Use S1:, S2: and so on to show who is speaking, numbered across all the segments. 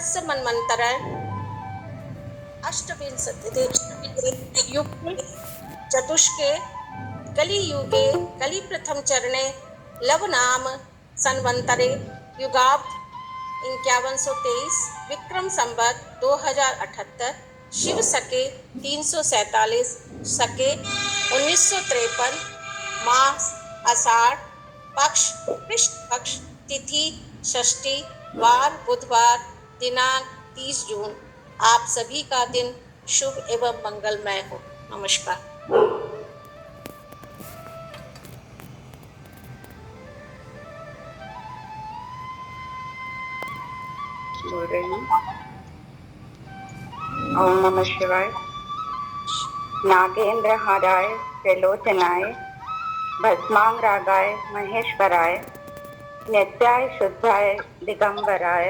S1: तस्य मन्वन्तरे अष्टविंशति युगे चतुष्के कलियुगे कलिप्रथम चरणे लवनाम संवंतरे युगाब्द 5123 विक्रम संवत 2078 शिव सके 347 सके 1953 मास आषाढ़ पक्ष कृष्ण पक्ष तिथि षष्ठी वार बुधवार दिनांक 30 जून। आप सभी का दिन शुभ एवं मंगलमय हो। नमस्कार।
S2: बोल रही हूँ। ओम नमः शिवाय। नागेंद्र हाराय त्रिलोचनाय भस्मांगरागाय महेश्वराय नित्याय शुद्धाय दिगंबराय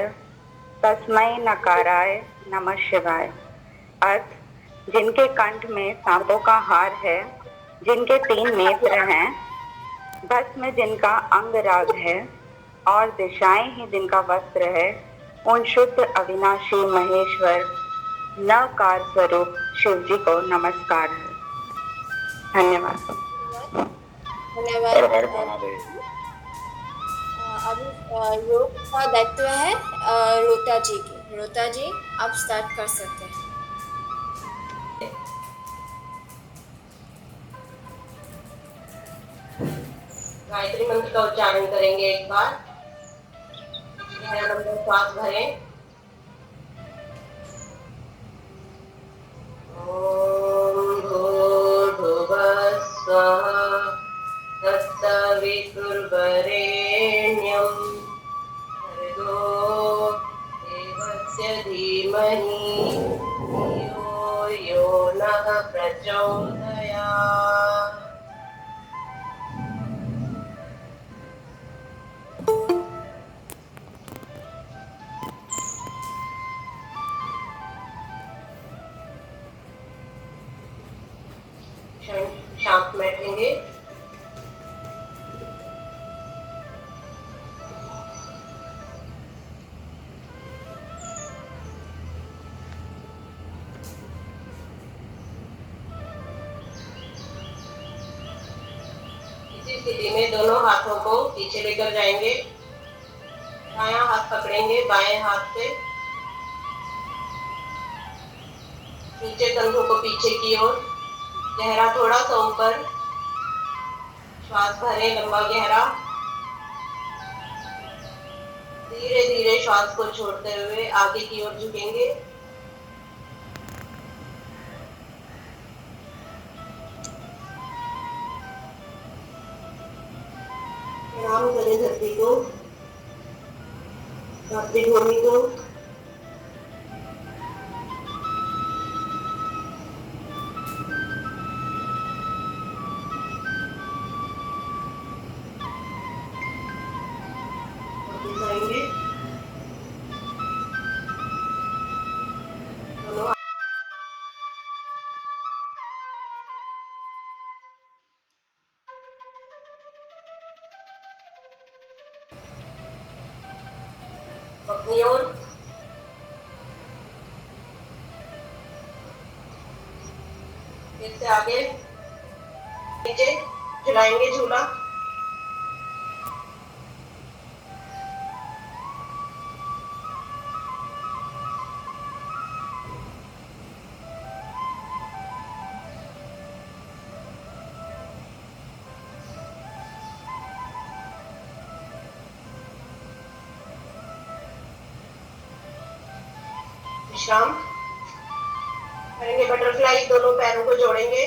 S2: तस्मै नकाराय नमः शिवाय। अर्थ: जिनके कंठ में सांपों का हार है, जिनके 3 नेत्र हैं, भस्म जिनका अंग राग है और दिशाएं ही जिनका वस्त्र है, उन शुद्ध अविनाशी महेश्वर नकार स्वरूप शिव जी को नमस्कार है। धन्यवाद।
S1: धन्यवाद। अभी योग का दायित्व है रोता जी की। रोता जी, आप स्टार्ट कर सकते हैं।
S3: गायत्री मंत्र का उच्चारण करेंगे एक बार। गहरा लंबा श्वास भरें। ओम भूर्भुवः स्वः तत्सवितुर्वरेण्यं भर्गो देवस्य धीमहि धियो यो नः प्रचोदयात्। शांत बैठेंगे। इसी स्थिति में दोनों हाथों को पीछे लेकर जाएंगे। दायां हाथ पकड़ेंगे बाएं हाथ से, नीचे कंधों को पीछे की ओर, चेहरा थोड़ा सा ऊपर। श्वास भरें लंबा गहरा। धीरे धीरे श्वास को छोड़ते हुए आगे की ओर झुकेंगे। प्रणाम करें धरती को, मातृभूमि को। दिखाएंगे दोनों। अपनी ओर फिर से आगे नीचे झुलाएंगे झूला। विश्राम करेंगे। बटरफ्लाई, दोनों पैरों को जोड़ेंगे।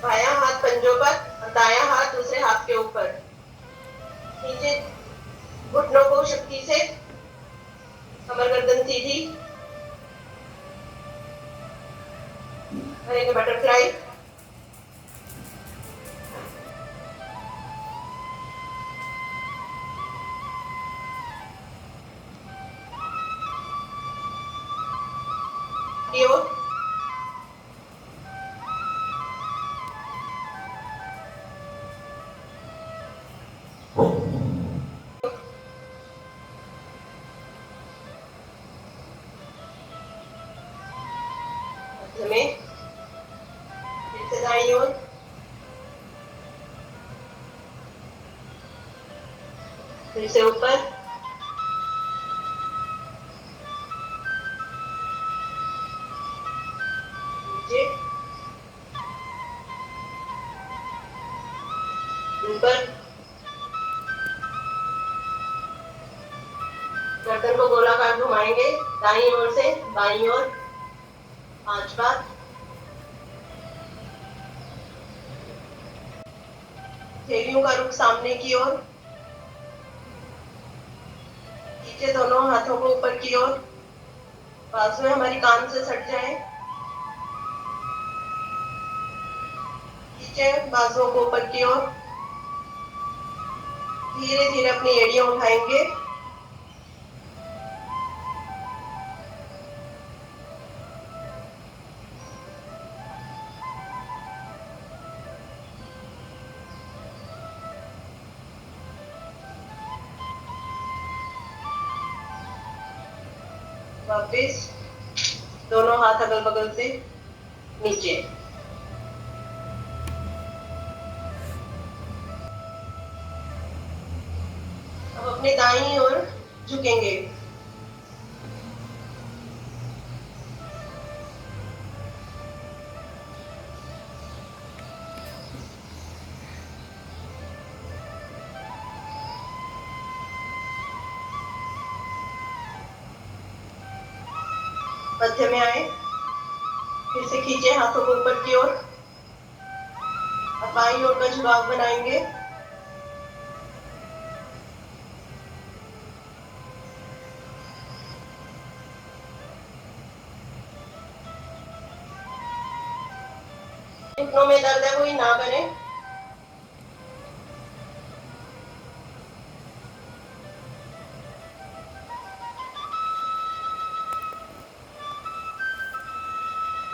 S3: बायां हाथ पंजों पर और दायां हाथ दूसरे हाथ के ऊपर। नीचे घुटनों को शक्ति से, कमर गर्दन सीधी। करेंगे बटरफ्लाई। मध्य में, फिर से दाईं ओर, फिर से ऊपर, नीचे, ऊपर। गर्दन को गोलाकार घुमाएंगे दाईं ओर से बाईं ओर 5 बार। हथेलियों का रुख सामने की ओर, खींचे दोनों हाथों को ऊपर की ओर, बाजुएं हमारी कान से सट जाए। खींचे बाजुओं को ऊपर की ओर, धीरे धीरे अपनी एड़ियां उठाएंगे। वापिस दोनों हाथ अगल बगल से नीचे। अब अपने दाईं ओर झुकेंगे। मध्य में आए, फिर से खींचे हाथों को ऊपर की ओर, अब बाईं ओर का झुकाव बनाएंगे। घुटनों में दर्द है कोई ना करें।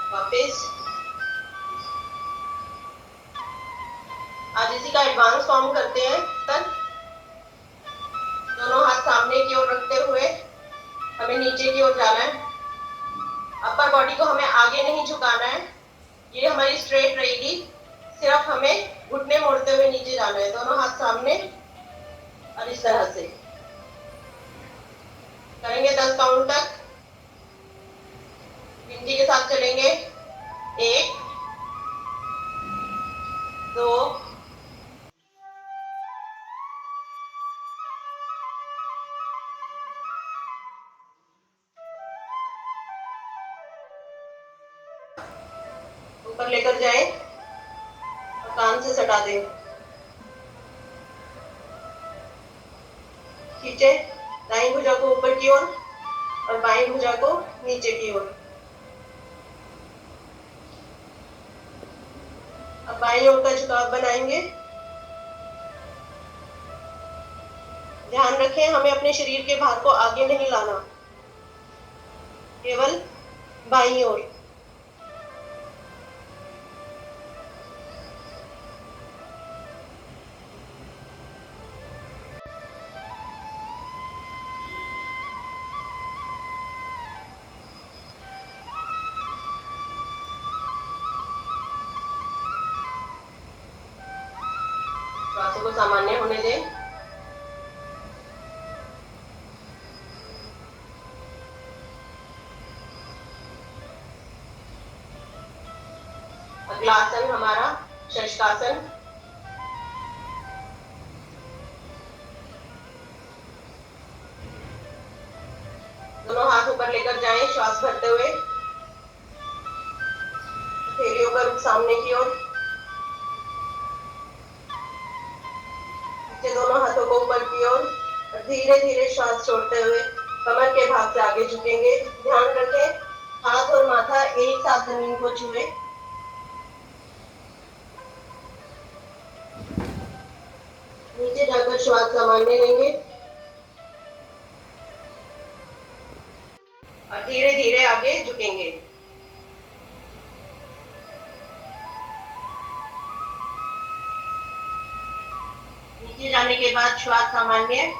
S3: वापिस आज इसी का एडवांस फॉर्म करते हैं। दोनों हाथ सामने की ओर रखते हुए हमें नीचे की ओर जाना है। अपर बॉडी को हमें आगे नहीं झुकाना है, ये हमारी स्ट्रेट रहेगी। सिर्फ हमें घुटने मोड़ते हुए नीचे जाना है। दोनों हाथ सामने और इस तरह से करेंगे 10 काउंट तक। गिनती के साथ चलेंगे। 1 2 ऊपर लेकर जाएं और कान से सटा दें। खींचे दाईं भुजा को ऊपर की ओर और बाईं भुजा को नीचे की ओर। अब बाईं ओर का झुकाव बनाएंगे। ध्यान रखें हमें अपने शरीर के भार को आगे नहीं लाना, केवल बाईं ओर। श्वासों को सामान्य होने दें। अगला आसन हमारा शशकासन। दोनों हाथ ऊपर लेकर जाएं श्वास भरते हुए। हथेलियों का रुख सामने की ओर। दोनों हाथों को ऊपर की ओर और धीरे धीरे श्वास छोड़ते हुए कमर के भाग से आगे झुकेंगे। ध्यान रखें हाथ और माथा एक साथ जमीन को छुए। नीचे जाकर श्वास सामान्य लेंगे और धीरे धीरे आगे झुकेंगे। नीचे जाने के बाद श्वास सामान्य।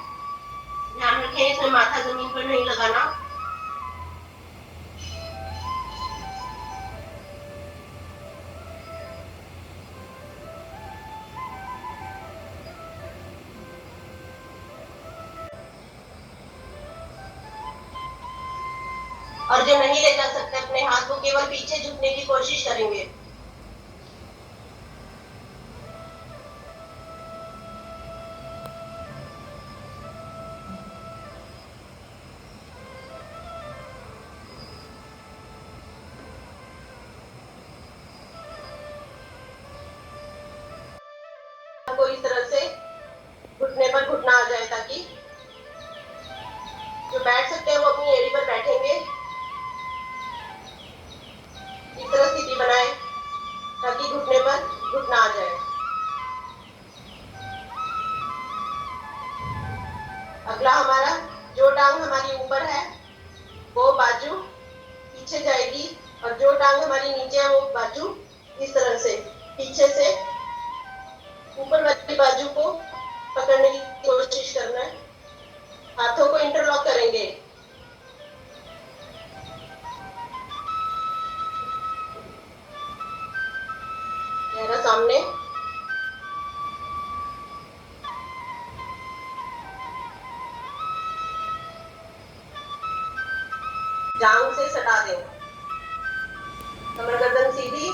S3: ध्यान रखें इसमें माथा जमीन पर नहीं लगाना। और जो नहीं ले जा सकते अपने हाथ को केवल पीछे झुकने की कोशिश करेंगे। को इस तरह से घुटने पर घुटना आ जाए, ताकि जो बैठ सकते हैं वो अपनी एड़ी पर बैठेंगे। इस तरह स्थिति बनाए ताकि घुटने पर घुटना आ जाए। अगला हमारा जो टांग हमारी ऊपर है वो बाजू पीछे जाएगी, और जो टांग हमारी नीचे है वो बाजू इस तरह से पीछे से ऊपर वाली बाजू को पकड़ने की कोशिश करना है। हाथों को इंटरलॉक करेंगे। चेहरा सामने। जांघ से सटा दें। कमर गर्दन सीधी,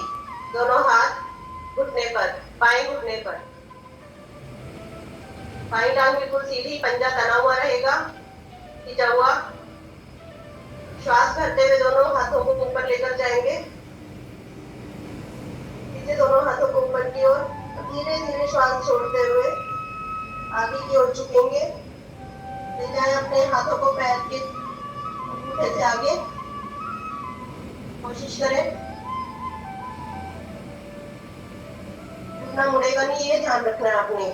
S3: दोनों हाथ घुटने पर, बाएं घुटने पर। बाईं टांग बिल्कुल सीधी, पंजा तना हुआ रहेगा, खींचा हुआ। श्वास भरते हुए दोनों हाथों को ऊपर लेकर जाएंगे। पीछे दोनों हाथों को ऊपर की ओर, धीरे धीरे श्वास छोड़ते हुए आगे की ओर झुकेंगे। ले जाएं अपने हाथों को पैर के अंगूठे से आगे, कोशिश करें। घुटना मुड़ेगा नहीं, ये ध्यान रखना है आपने।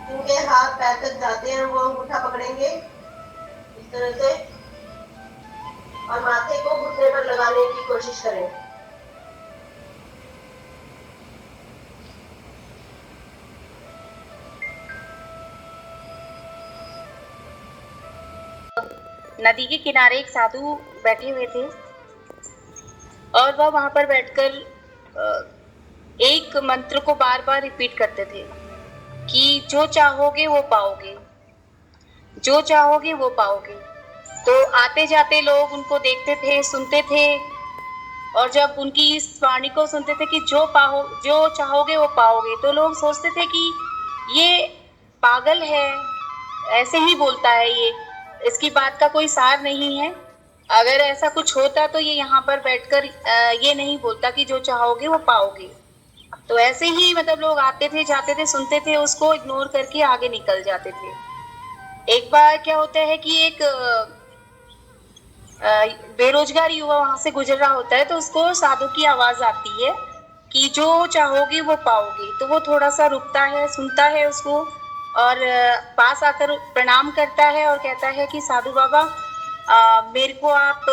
S3: जिनके हाथ पैर तक जाते हैं वो अंगूठा पकड़ेंगे इस तरह से, और माथे को घुटने पर लगाने की कोशिश करें।
S4: नदी के किनारे एक साधु बैठे हुए थे और वह वहां पर बैठकर एक मंत्र को बार बार रिपीट करते थे कि जो चाहोगे वो पाओगे, जो चाहोगे वो पाओगे। तो आते जाते लोग उनको देखते थे, सुनते थे, और जब उनकी इस वाणी को सुनते थे कि जो चाहोगे वो पाओगे, तो लोग सोचते थे कि ये पागल है, ऐसे ही बोलता है, ये इसकी बात का कोई सार नहीं है। अगर ऐसा कुछ होता तो ये यहाँ पर बैठकर ये नहीं बोलता कि जो चाहोगे वो पाओगे। तो ऐसे ही मतलब लोग आते थे, जाते थे, सुनते थे, उसको इग्नोर करके आगे निकल जाते थे। एक बार क्या होता है कि एक बेरोजगार युवा वहां से गुजर रहा होता है, तो उसको साधु की आवाज आती है कि जो चाहोगे वो पाओगे। तो वो थोड़ा सा रुकता है, सुनता है उसको, और पास आकर प्रणाम करता है और कहता है कि साधु बाबा, मेरे को आप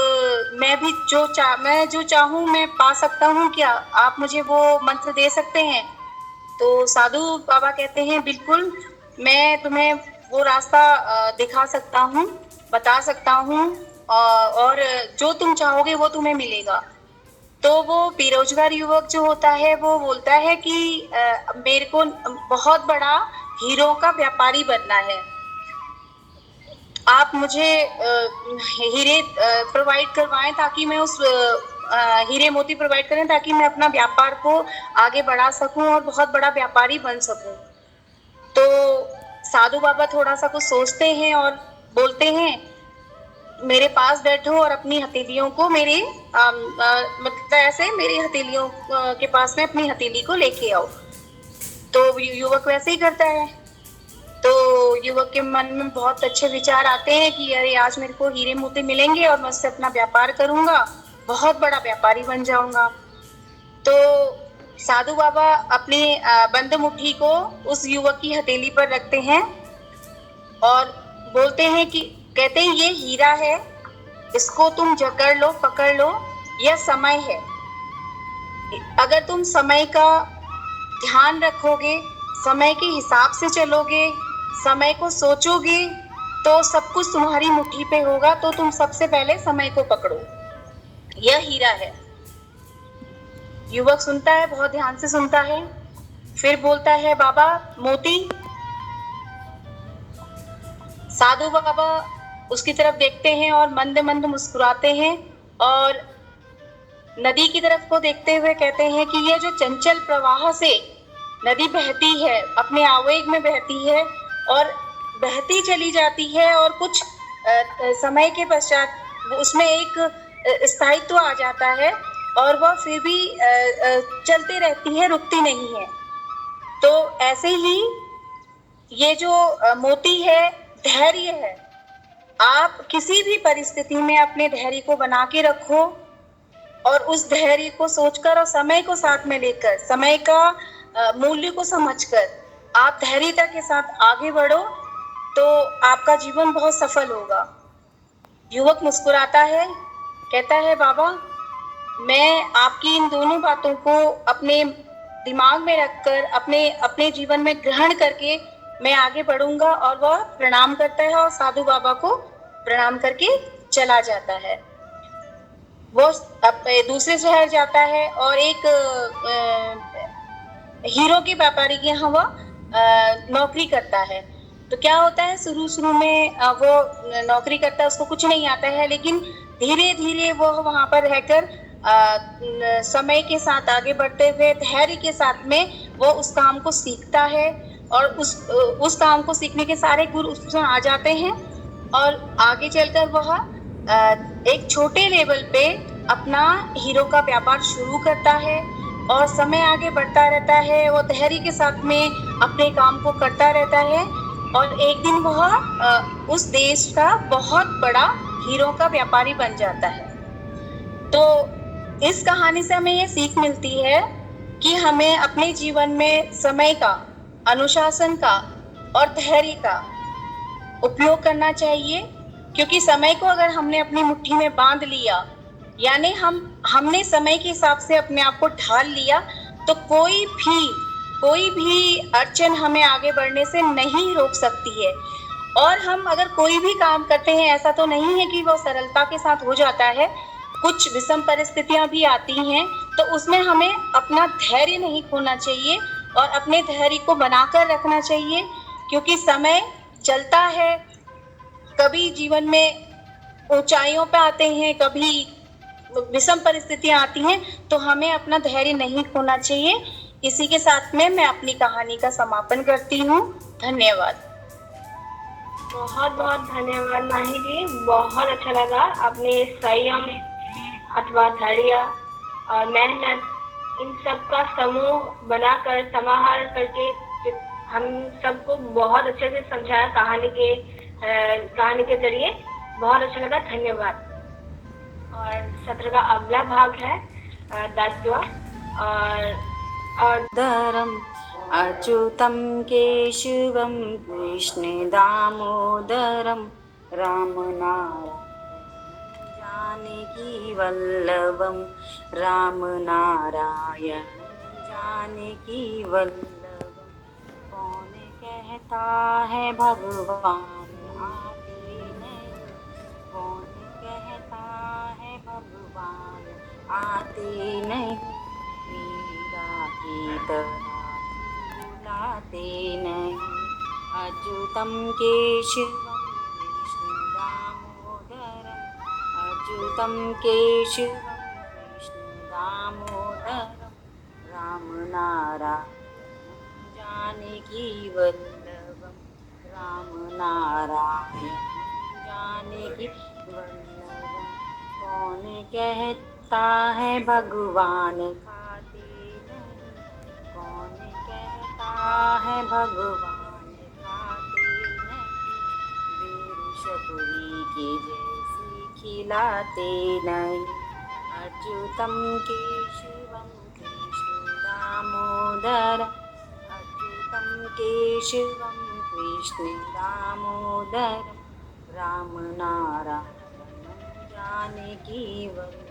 S4: मैं जो चाहूँ मैं पा सकता हूँ क्या? आप मुझे वो मंत्र दे सकते हैं? तो साधु बाबा कहते हैं बिल्कुल, मैं तुम्हें वो रास्ता दिखा सकता हूँ, बता सकता हूँ, और जो तुम चाहोगे वो तुम्हें मिलेगा। तो वो बेरोजगार युवक जो होता है वो बोलता है कि मेरे को बहुत बड़ा हीरो का व्यापारी बनना है, आप मुझे हीरे प्रोवाइड करवाएं ताकि मैं उस हीरे मोती प्रोवाइड करें ताकि मैं अपना व्यापार को आगे बढ़ा सकूं और बहुत बड़ा व्यापारी बन सकूं। तो साधु बाबा थोड़ा सा कुछ सोचते हैं और बोलते हैं, मेरे पास बैठो और अपनी हथेलियों को मेरे मतलब ऐसे मेरी हथेलियों के पास में अपनी हथेली को लेके आओ। तो युवक वैसे ही करता है। तो युवक के मन में बहुत अच्छे विचार आते हैं कि अरे आज मेरे को हीरे मोती मिलेंगे और मैं उससे अपना व्यापार करूंगा, बहुत बड़ा व्यापारी बन जाऊंगा। तो साधु बाबा अपनी बंद मुट्ठी को उस युवक की हथेली पर रखते हैं और बोलते हैं कि कहते हैं ये हीरा है, इसको तुम जकड़ लो, पकड़ लो, यह समय है। अगर तुम समय का ध्यान रखोगे, समय के हिसाब से चलोगे, समय को सोचोगे, तो सब कुछ तुम्हारी मुट्ठी पे होगा। तो तुम सबसे पहले समय को पकड़ो, यह हीरा है। युवक सुनता है, बहुत ध्यान से सुनता है, फिर बोलता है, बाबा मोती। साधु बाबा उसकी तरफ देखते हैं और मंद मंद मुस्कुराते हैं और नदी की तरफ को देखते हुए कहते हैं कि ये जो चंचल प्रवाह से नदी बहती है, अपने आवेग में बहती है और बहती चली जाती है, और कुछ समय के पश्चात उसमें एक स्थायित्व आ जाता है और वह फिर भी चलती रहती है, रुकती नहीं है। तो ऐसे ही ये जो मोती है, धैर्य है। आप किसी भी परिस्थिति में अपने धैर्य को बना के रखो और उस धैर्य को सोचकर और समय को साथ में लेकर, समय का मूल्य को समझकर आप धैर्यता के साथ आगे बढ़ो, तो आपका जीवन बहुत सफल होगा। युवक मुस्कुराता है, कहता है, बाबा मैं आपकी इन दोनों बातों को अपने दिमाग में रखकर अपने जीवन में ग्रहण करके मैं आगे बढ़ूंगा। और वह प्रणाम करता है और साधु बाबा को प्रणाम करके चला जाता है। वो दूसरे शहर जाता है और एक हीरो के व्यापारी के यहाँ वह नौकरी करता है। तो क्या होता है, शुरू में वो नौकरी करता है, उसको कुछ नहीं आता है, लेकिन धीरे धीरे वो वहां पर रहकर समय के साथ आगे बढ़ते हुए धैर्य के साथ में वो उस काम को सीखता है और उस काम को सीखने के सारे गुण उसमें आ जाते हैं और आगे चलकर वह एक छोटे लेवल पे अपना हीरो का व्यापार शुरू करता है और समय आगे बढ़ता रहता है। वो धैर्य के साथ में अपने काम को करता रहता है और एक दिन वह उस देश का बहुत बड़ा हीरो का व्यापारी बन जाता है। तो इस कहानी से हमें ये सीख मिलती है कि हमें अपने जीवन में समय का, अनुशासन का और धैर्य का उपयोग करना चाहिए, क्योंकि समय को अगर हमने अपनी मुट्ठी में बांध लिया, यानी हमने समय के हिसाब से अपने आप को ढाल लिया, तो कोई भी अड़चन हमें आगे बढ़ने से नहीं रोक सकती है। और हम अगर कोई भी काम करते हैं, ऐसा तो नहीं है कि वो सरलता के साथ हो जाता है, कुछ विषम परिस्थितियां भी आती हैं, तो उसमें हमें अपना धैर्य नहीं खोना चाहिए और अपने धैर्य को बनाकर रखना चाहिए, क्योंकि समय चलता है। कभी जीवन में ऊंचाइयों पे आते हैं, कभी विषम परिस्थितियां आती हैं, तो हमें अपना धैर्य नहीं खोना चाहिए। इसी के साथ में मैं अपनी कहानी का समापन करती हूँ। धन्यवाद।
S5: बहुत बहुत धन्यवाद माही जी, बहुत अच्छा लगा। आपने संयम अथवा धैर्य और मेहनत इन सब का समूह बनाकर समाहार करके हम सबको बहुत अच्छे से समझाया कहानी के जरिए। बहुत अच्छा लगा, धन्यवाद। और सत्र का अगला भाग है 10वां और
S2: दरम अच्युतं केशवं कृष्ण दामोदरं रामनारायणं जानकी वल्लभं रामनारायण जानकी वल्लभं। कौन कहता है भगवान आते नहीं, कौन कहता है भगवान आते नहीं, मीरा की तरह बुलाते नहीं। अच्युतं केशवं कृष्ण दामोदरं, अच्युतं केशवं कृष्ण दामोदरं रामनारायण जानकी वल्लभं रामनारायण जानकी वल्लभं। कौन कहता है भगवान खाते नहीं, कौन कहता है भगवान खाते नहीं, बेरुशपुरी की जैसी खिलाते नहीं। अच्युतं केशवं कृष्ण दामोदर, अच्युतं केशवं कृष्ण दामोदर रामनारायण जानकी वल्लभं।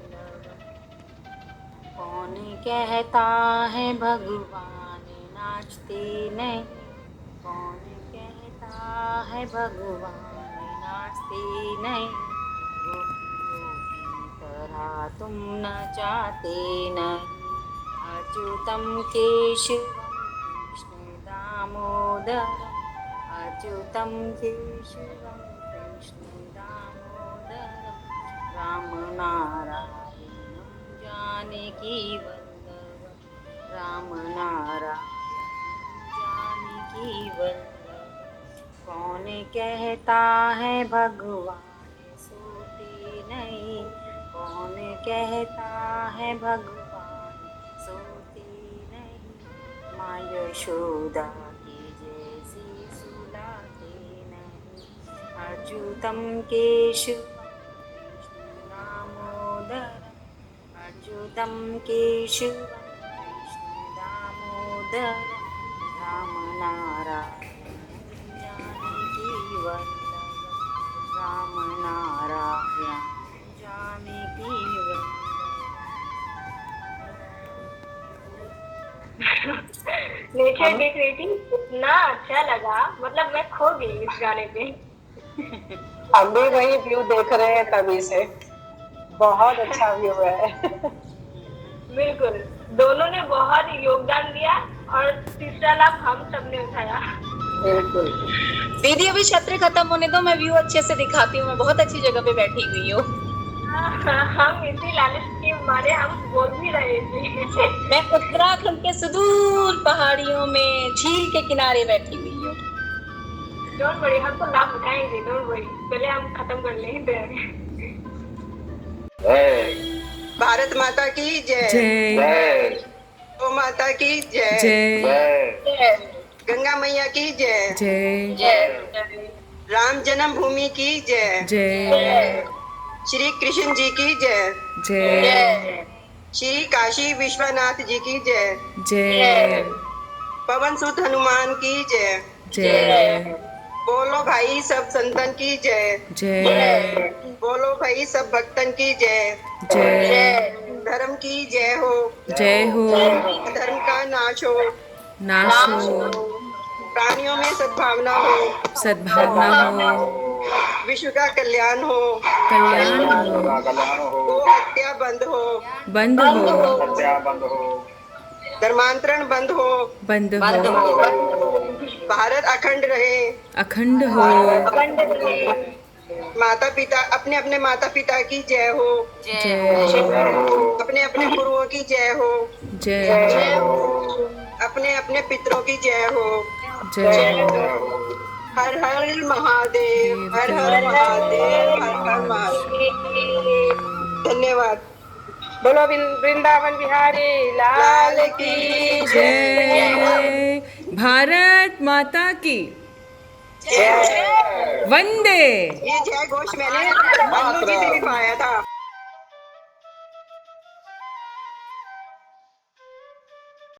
S2: कौन कहता है भगवान
S4: नाचते नहीं, कौन कहता है भगवान नाचते नहीं, गोपियों की तरह तुम नचाते नहीं, अच्युतम केशवम कृष्ण दामोदरम, अच्युतम केशवम कृष्ण दामोदरम, राम नारायणं जानकी वल्लभं, राम नारायण जानकी वल्लभं, कौन कहता है भगवान सोते नहीं, कौन कहता है भगवान सोते नहीं, माँ यशोदा की जैसी सुलाते नहीं, अच्युतम केशवम कृष्ण दामोदरम, अच्युतम केशवम कृष्ण दामोदरम, राम नारायण जानकी वल्लभं, राम नारायण जानकी वल्लभं।
S5: नेचर देख रही थी, इतना अच्छा लगा, मतलब मैं खो गई इस गाने पे।
S6: हम भी वही व्यू देख रहे हैं तभी से, बहुत अच्छा व्यू है।
S5: बिल्कुल, दोनों ने बहुत योगदान दिया और तीसरा लाभ हम सब ने उठाया।
S6: बिल्कुल।
S4: दीदी अभी छत्र खत्म होने दो, मैं व्यू अच्छे से दिखाती हूँ, मैं बहुत अच्छी जगह पे बैठी हुई हूँ।
S5: हम इसी लालच के मारे हम बोल भी रहे थे।
S4: मैं उत्तराखंड के सुदूर पहाड़ियों में झील के किनारे बैठी हुई हूँ।
S5: डोंट वरी, हम तो लाभ उठाएंगे, डोंट वरी, पहले हम खत्म कर लेंगे।
S3: भारत माता की जय,
S7: जय
S3: गौ माता की जय,
S7: जय
S3: गंगा मैया की जय,
S7: जय
S3: राम जन्मभूमि की जय,
S7: जय
S3: श्री कृष्ण जी की जय,
S7: जय
S3: श्री काशी विश्वनाथ जी की जय,
S7: जय
S3: पवन सुत हनुमान की जय,
S7: जय
S3: बोलो भाई सब संतन की जय,
S7: जय
S3: बोलो भाई सब भक्तन की जय,
S7: जय
S3: धर्म की जय हो,
S7: जय हो,
S3: धर्म का नाश हो,
S7: नाश हो,
S3: प्राणियों में सद्भावना हो,
S7: सद्भावना हो,
S3: विश्व का कल्याण हो,
S7: कल्याण हो,
S3: गो हत्या बंद हो,
S7: बंद हो,
S3: धर्मांतरण बंद हो,
S7: बंद हो,
S3: भारत अखंड रहे,
S7: अखंड हो,
S3: माता पिता अपने अपने माता पिता की जय हो,
S7: जय
S3: अपने अपने गुरुओं की जय हो,
S7: जय
S3: अपने अपने पितरों की जय हो,
S7: जय
S3: हर हर महादेव, हर हर महादेव, हर हर महादेव। धन्यवाद।
S6: बोलो वृंदावन बिहारी लाल की
S7: जय, भारत माता की वंदे।
S3: ये जय घोष मैंने अन्नू जी से भी पाया था।